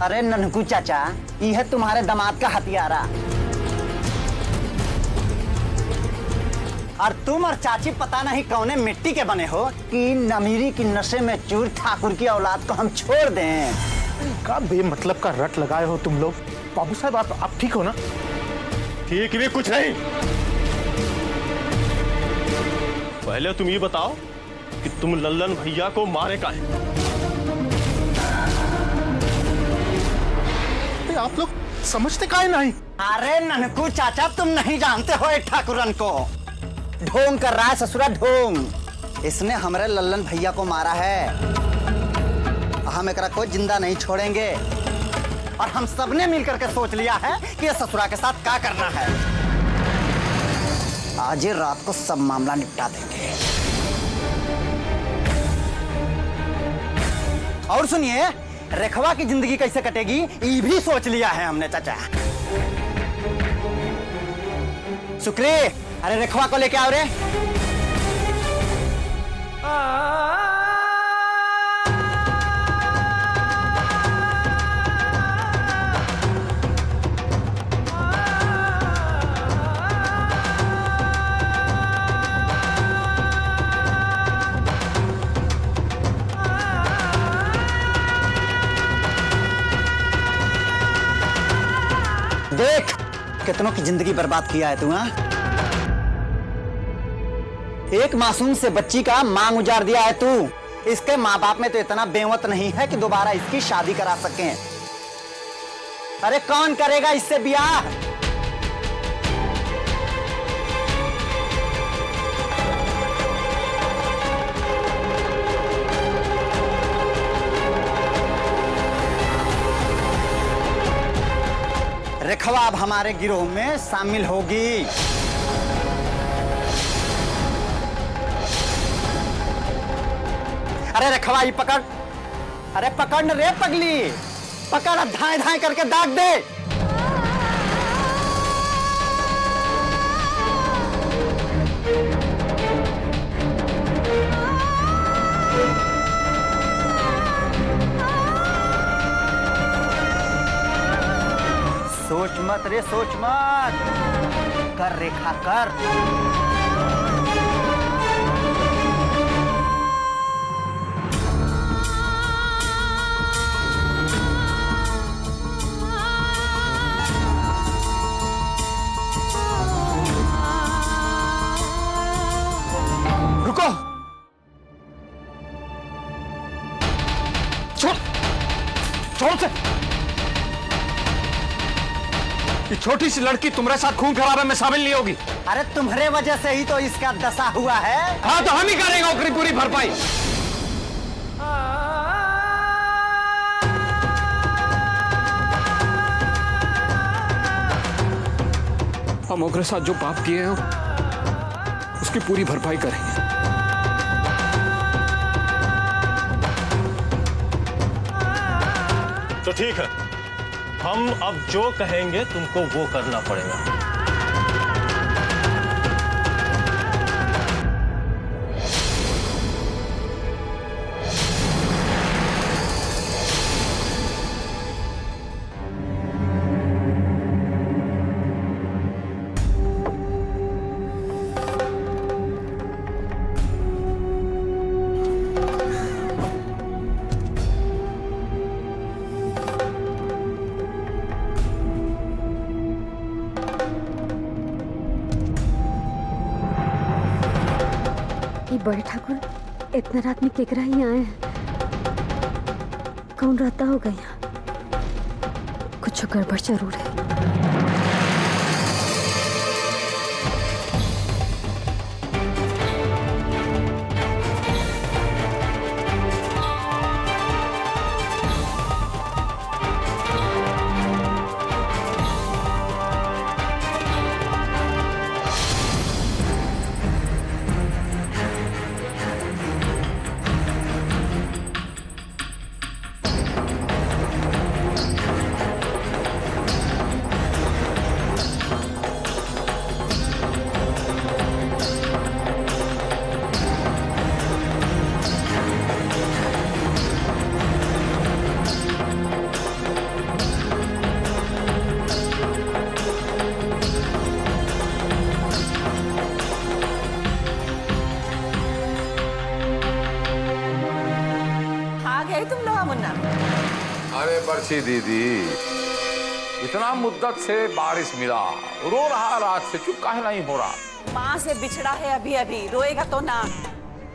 अरे ननकू चाचा, यह तुम्हारे दामाद का हथियारा। और तुम और चाची पता नहीं कौने मिट्टी के बने हो कि अमीरी की नशे में चूर ठाकुर की औलाद को हम छोड़ दें। का बेमतलब का रट लगाए हो तुम लोग। बाबू साहब आप ठीक हो ना? ठीक भी कुछ नहीं। पहले तुम ये बताओ कि तुम लल्लन भैया को मारे काहे? आप लोग समझते काहे नहीं? अरे ननकू चाचा, तुम नहीं जानते हो एक ठाकुरन को। ढोंग कर रहा है ससुरा, ढोंग। इसने हमारे लल्लन भैया को मारा है। हम एकरा को जिंदा नहीं छोड़ेंगे। और हम सबने मिलकर के सोच लिया है कि ये ससुरा के साथ क्या करना है। आज ही रात को सब मामला निपटा देंगे। और सुनिए, रेखवा की जिंदगी कैसे कटेगी ये भी सोच लिया है हमने चाचा। शुक्री, अरे रेखवा को लेके आओ रे। देख कितनों की जिंदगी बर्बाद किया है तू। हाँ, एक मासूम से बच्ची का मांग उजाड़ दिया है तू। इसके माँ बाप में तो इतना बेवत नहीं है कि दोबारा इसकी शादी करा सकें। अरे कौन करेगा इससे ब्याह? रेखवा अब हमारे गिरोह में शामिल होगी। अरे रेखवा ये पकड़। अरे पकड़ न रे पगली, पकड़, धाए धाए करके दाग दे। सोच मत रे, सोच मत। कर रेखा कर। रुको, छोड़, छोड़ से। ये छोटी सी लड़की तुम्हारे साथ खून खराबे में शामिल नहीं होगी। अरे तुम्हारे वजह से ही तो इसका दशा हुआ है। हाँ तो हम ही करेंगे ओकरी पूरी भरपाई। हम ओकरे साथ जो पाप किए हैं उसकी पूरी भरपाई करेंगे। तो ठीक है, हम अब जो कहेंगे तुमको वो करना पड़ेगा। बड़े ठाकुर इतना रात में केकरा ही आए हैं। कौन रहता होगा यहाँ? कुछ गड़बड़ जरूर है। बर्छी दीदी, इतना मुद्दत से बारिश मिला, रो रहा रात से, चुप काहे नहीं हो रहा? माँ से बिछड़ा है अभी अभी, रोएगा तो ना।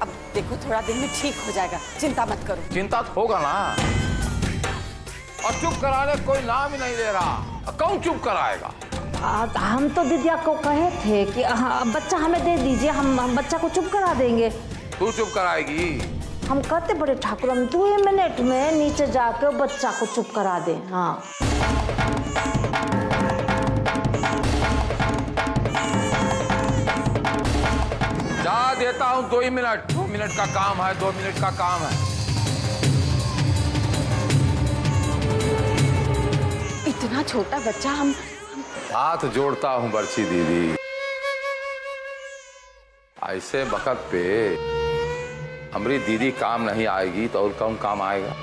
अब देखो थोड़ा दिन में ठीक हो जाएगा, चिंता मत करो। चिंता तो होगा ना, और चुप कराने कोई नाम ही नहीं ले रहा। कौन चुप कराएगा? हम तो दीदिया को कहे थे कि बच्चा हमें दे दीजिए, हम बच्चा को चुप करा देंगे। तू चुप कराएगी? हम कहते बड़े ठाकुर, हम 2 मिनट में नीचे जाकर बच्चा को चुप करा दें। हाँ जा देता हूँ 2 मिनट। 2 मिनट का काम है, 2 मिनट का काम है। इतना छोटा बच्चा, हम हाथ जोड़ता हूँ बर्छी दीदी, ऐसे वक्त पे हमारी दीदी काम नहीं आएगी तो और कौन काम आएगा?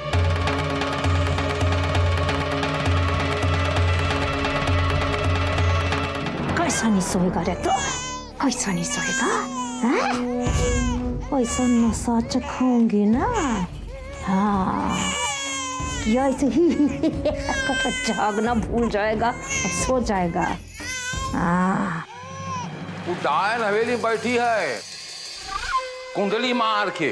कैसा नहीं सोएगा रे तो, कैसा नहीं सोएगा? ऐसा नशा चखाऊंगी ना, हाँ या ऐसे ही जागना भूल जाएगा और सो जाएगा। हाँ वो डायन हवेली बैठी है, कुंडली मार के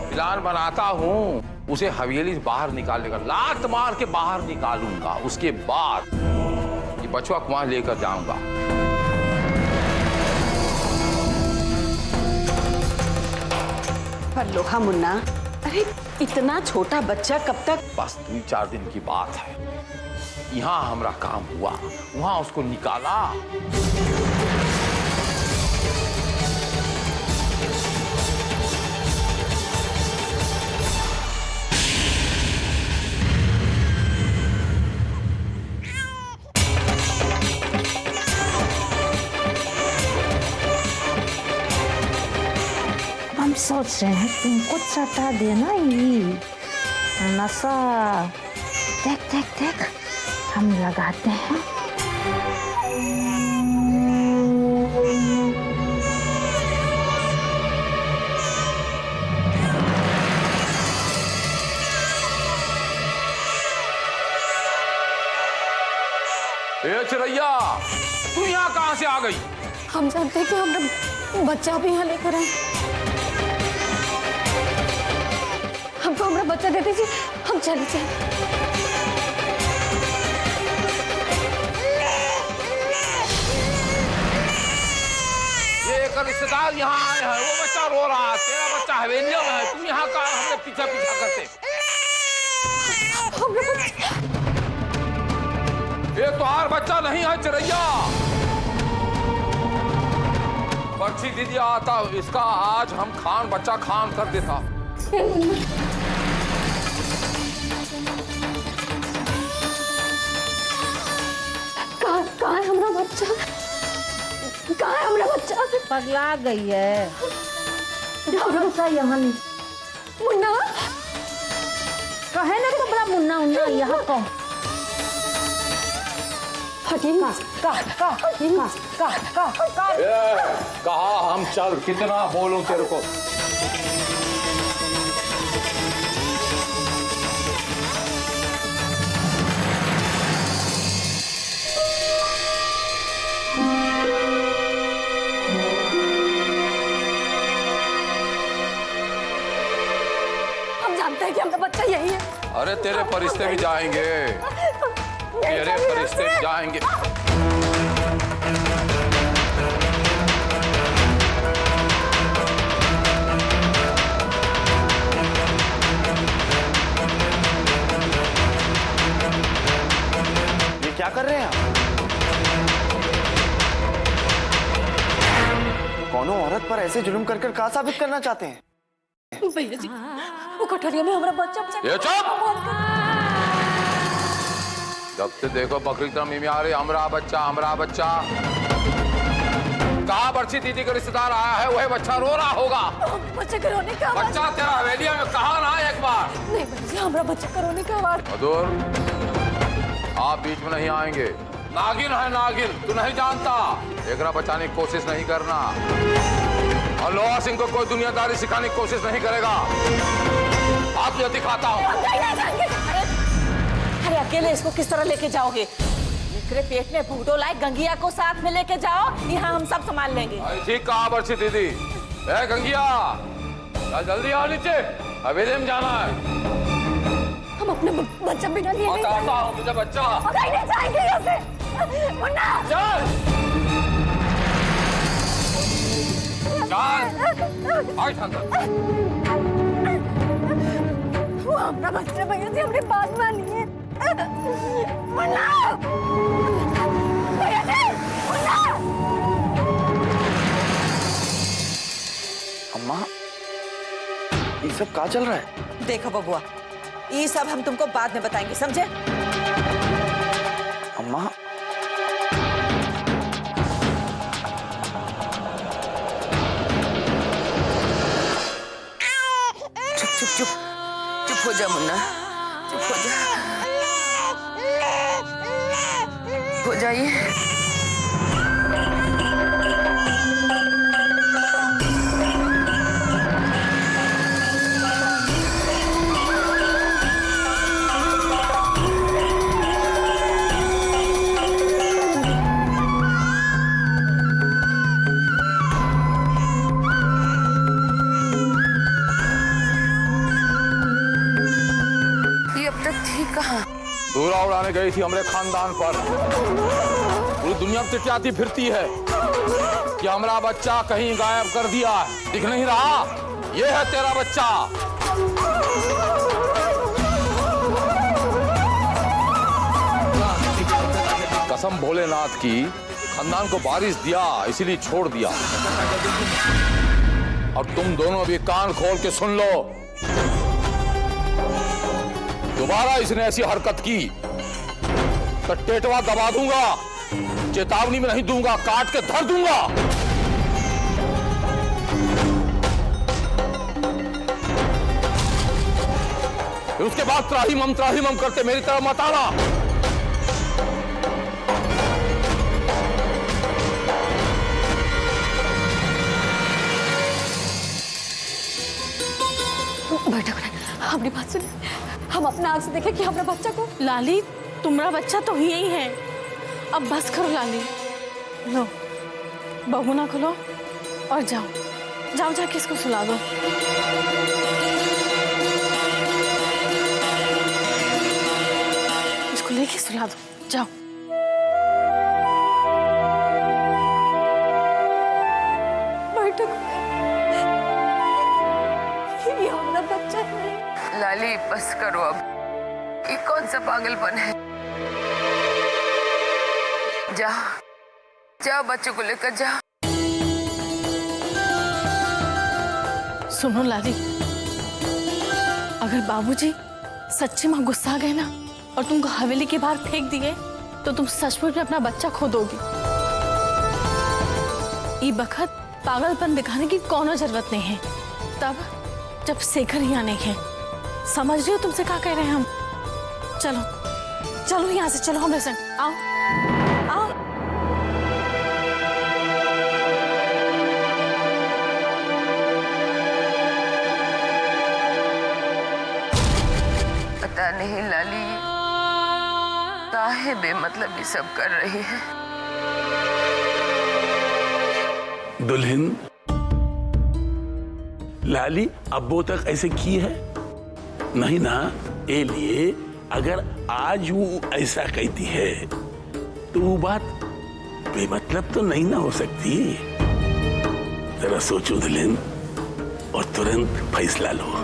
प्लान बनाता हूँ, उसे हवेली से बाहर निकालेगा, लात मार के बाहर निकालूंगा। उसके बाद ये बचवा को वहां लेकर जाऊंगा। पर लोहा मुन्ना, अरे इतना छोटा बच्चा कब तक? बस 2-4 दिन की बात है। यहाँ हमारा काम हुआ, वहां उसको निकाला। हम सोच रहे हैं तुमको चटा देना ही नशा। देख देख देख, हम लगाते हैं। ए चिरैया, तू यहाँ कहाँ से आ गई? हम जानते हैं कि हम बच्चा भी यहाँ लेकर आए। हमको हमारा बच्चा दे दीजिए, हम चले जाए। ये एक रिश्तेदार यहाँ आए हैं, वो बच्चा रो रहा है, तेरा बच्चा हवेलियों में है, तुम यहाँ का हमने पीछा पीछा करते। ये तुम्हारा बच्चा नहीं है चिरैया। बर्छी दीदी आता, इसका आज हम खान बच्चा खान कर देता। कहाँ है हमारा बच्चा? कहाँ है हमारा बच्चा? पगला गई है। बच्चा यहाँ नहीं। मुन्ना, कहे ना तो बड़ा मुन्ना उन्ना यहाँ कौन? कहा हम चल, कितना बोलूं तेरे को? हम जानते हैं कि हमारा बच्चा यही है। अरे तेरे फरिश्ते भी जाएंगे, तेरे फरिश्ते भी जाएंगे। ये क्या कर रहे हैं आप? कौनो औरत पर ऐसे जुल्म कर कर क्या साबित करना चाहते हैं? भैया जी, वो कटोरिया में हमारा बच्चा ये चुप! जब से देखो बकरी तरह मिमी आ रही, हमरा बच्चा, हमरा बच्चा। कहा बर्छी दीदी का रिश्तेदार आया है, वही बच्चा रो रहा होगा। बच्चे का रोने का आवाज। बच्चा तेरा हवेलिया में कहा ना एक बार? नहीं भैया जी, हमारा बच्चे का रोने का आवाज। मधुर, आप बीच में नहीं आएंगे। नागिन है नागिन, तू नहीं जानता। एकरा बचाने की कोशिश नहीं करना, और लोहा सिंह को कोई दुनियादारी सिखाने की कोशिश नहीं करेगा। आप तुझे दिखाता हूँ। अकेले इसको किस तरह लेके जाओगे? निकरे पेट में भूडो लाए, गंगिया को साथ में लेके जाओ, यहाँ हम सब संभाल लेंगे। ठीक कहा बर्छी दीदी। ए गंगिया, चल जल्दी आओ नीचे, हवेली में जाना है। हम अपने बच्चा बिना लिए नहीं बताता हूँ तुझे बच्चा। कहीं नहीं जाएंगे यहाँ से। मुन्ना चल चल, आओ अंदर। वो अपना बच्चा भैया जी अपनी बात मानिए। मुन्ना भैया जी, मुन्ना। अम्मा, ये सब क्या चल रहा है? देखो बबुआ, ये सब हम तुमको बाद में बताएंगे, समझे? अम्मा, चुप चुप चुप चुप हो जा मुन्ना, चुप हो जा, हो जाइए। दूरा उड़ाने गई थी हमारे खानदान पर। पूरी दुनिया में चिटियाती फिरती है कि हमारा बच्चा कहीं गायब कर दिया, दिख नहीं रहा, ये है तेरा बच्चा। कसम भोलेनाथ की, खानदान को बारिश दिया इसीलिए छोड़ दिया। और तुम दोनों भी कान खोल के सुन लो, दोबारा इसने ऐसी हरकत की तो टेटवा दबा दूंगा, चेतावनी में नहीं दूंगा, काट के धर दूंगा। फिर उसके बाद त्राहिमम करते मेरी तरफ मत आना। बैठो, हमारी बात सुनिए। हम अपना आंख से देखे कि हमारा बच्चा को। लाली, तुम्हारा बच्चा तो यही है। अब बस करो लाली, लो बहू ना खोलो और जाओ जाओ, जाके इसको सुला दो। इसको लेके सुला दो, जाओ। बैठो, ये हमारा बच्चा है। लाली बस करो अब, ये कौन सा पागलपन है। जा जाओ, बच्चों को लेकर जा। सुनो लाली, अगर बाबूजी सच्ची में गुस्सा गए ना और तुमको हवेली के बाहर फेंक दिए तो तुम सचमुच में अपना बच्चा खो दोगी। ये बखत पागलपन दिखाने की कोनो जरूरत नहीं है, तब जब शेखर यहाँ नहीं है। समझ रही हो तुमसे क्या कह रहे हैं हम? चलो चलो यहाँ से, चलो हमारे संग आओ आओ। पता नहीं लाली काहे बेमतलब ये सब कर रही है। दुल्हन, लाली अब्बो तक ऐसे की है नहीं ना, ए लिए अगर आज वो ऐसा कहती है तो वो बात बेमतलब तो नहीं ना हो सकती। जरा सोचो दुल्हन और तुरंत फैसला लो।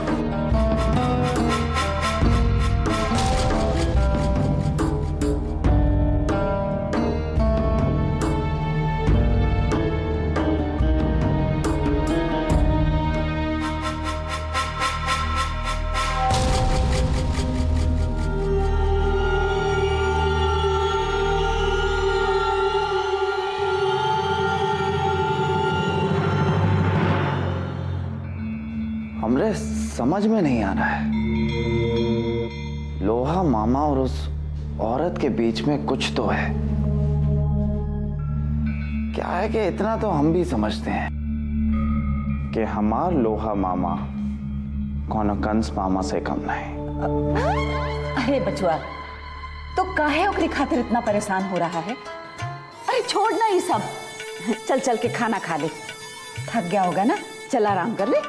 हमरे समझ में नहीं आ रहा है, लोहा मामा और उस औरत के बीच में कुछ तो है। क्या है कि इतना तो हम भी समझते हैं कि हमार लोहा मामा कौन कंस मामा से कम नहीं। अरे बचुआ, तो काहे ओकरी खातिर इतना परेशान हो रहा है? अरे छोड़ ना ये सब, चल चल के खाना खा ले। थक गया होगा ना, चल आराम कर ले।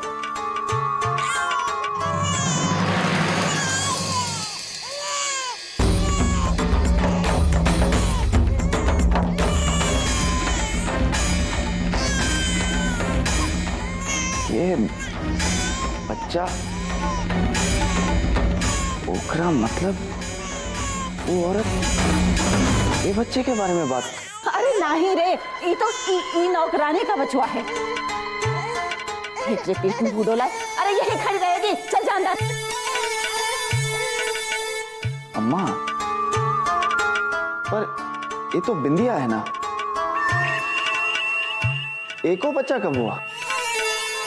ये बच्चा ओकरा मतलब वो औरत, ये बच्चे के बारे में बात? अरे नहीं रे, ये तो ई नौकरानी का बचवा है। पेट में बूढ़ो लाए, अरे यही खड़ी रहेगी, चल जा अंदर। अम्मा, पर ये तो बिंदिया है ना, एको बच्चा कब हुआ?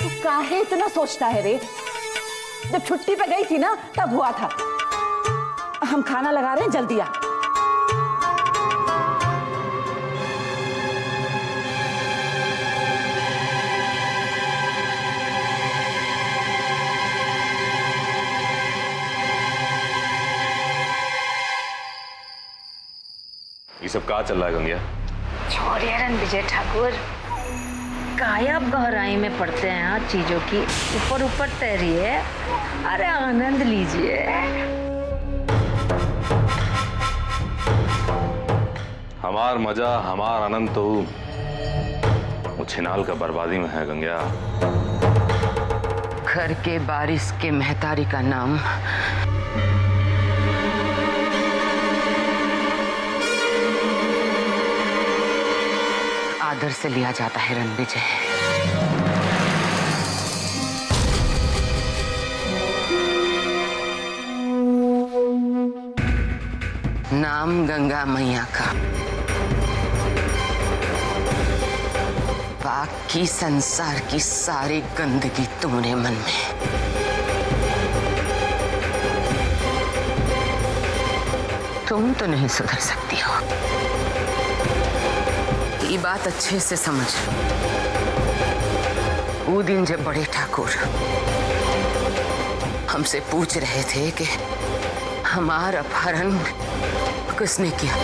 तू काहे इतना सोचता है रे? जब छुट्टी पे गई थी ना तब हुआ था। हम खाना लगा रहे हैं, जल्दी आ। ये सब कहाँ चल रहा है गंगिया? छोड़िए रणविजय ठाकुर, काया गहराई में पड़ते हैं हाँ चीजों की, ऊपर ऊपर तैरिए, अरे आनंद लीजिए। हमार मजा हमार आनंद तो वो छिनाल का बर्बादी में है गंगिया। घर के बारिश के महतारी का नाम आदर से लिया जाता है रणविजय। नाम गंगा मैया का, बाकी संसार की सारी गंदगी तुम्हारे मन में। तुम तो नहीं सुधर सकती हो, ये बात अच्छे से समझ। वो दिन जब बड़े ठाकुर हमसे पूछ रहे थे कि हमारा अपहरण किसने किया,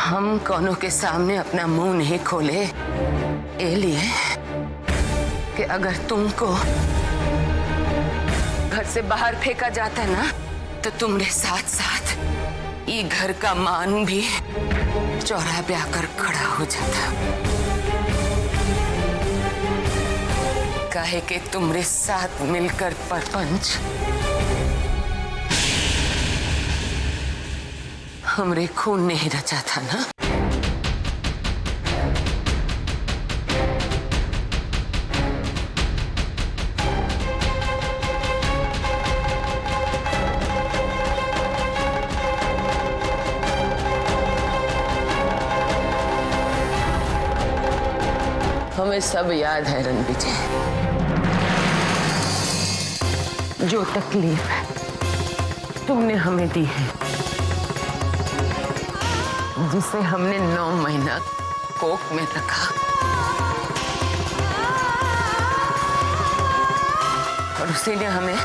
हम कौनों के सामने अपना मुंह नहीं खोले, ये लिए कि अगर तुमको घर से बाहर फेंका जाता ना तो तुम्हारे साथ साथ ये घर का मान भी चौराहे पे आकर खड़ा हो जाता। काहे कि तुम्हारे साथ मिलकर परपंच हमरे खून नहीं रचा था ना। हमें सब याद है रणविजय, जो तकलीफ तुमने हमें दी है, जिसे हमने 9 महीना कोख में रखा और उसी ने हमें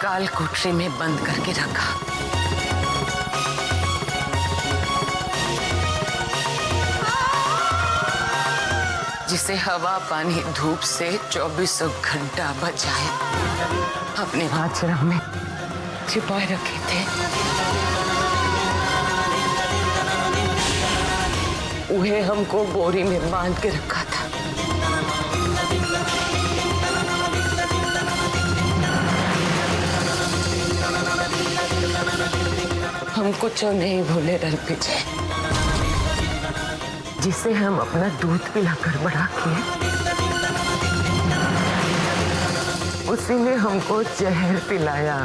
काल कोठरी में बंद करके रखा। जिसे हवा पानी धूप से 24 घंटा बचाए अपने आचरण में छिपाए रखे थे। उन्हें हमको बोरी में बांध के रखा था। हम कुछ नहीं भूले रणविजय, जिसे हम अपना दूध पिलाकर बड़ा किए, उसी ने हमको जहर पिलाया।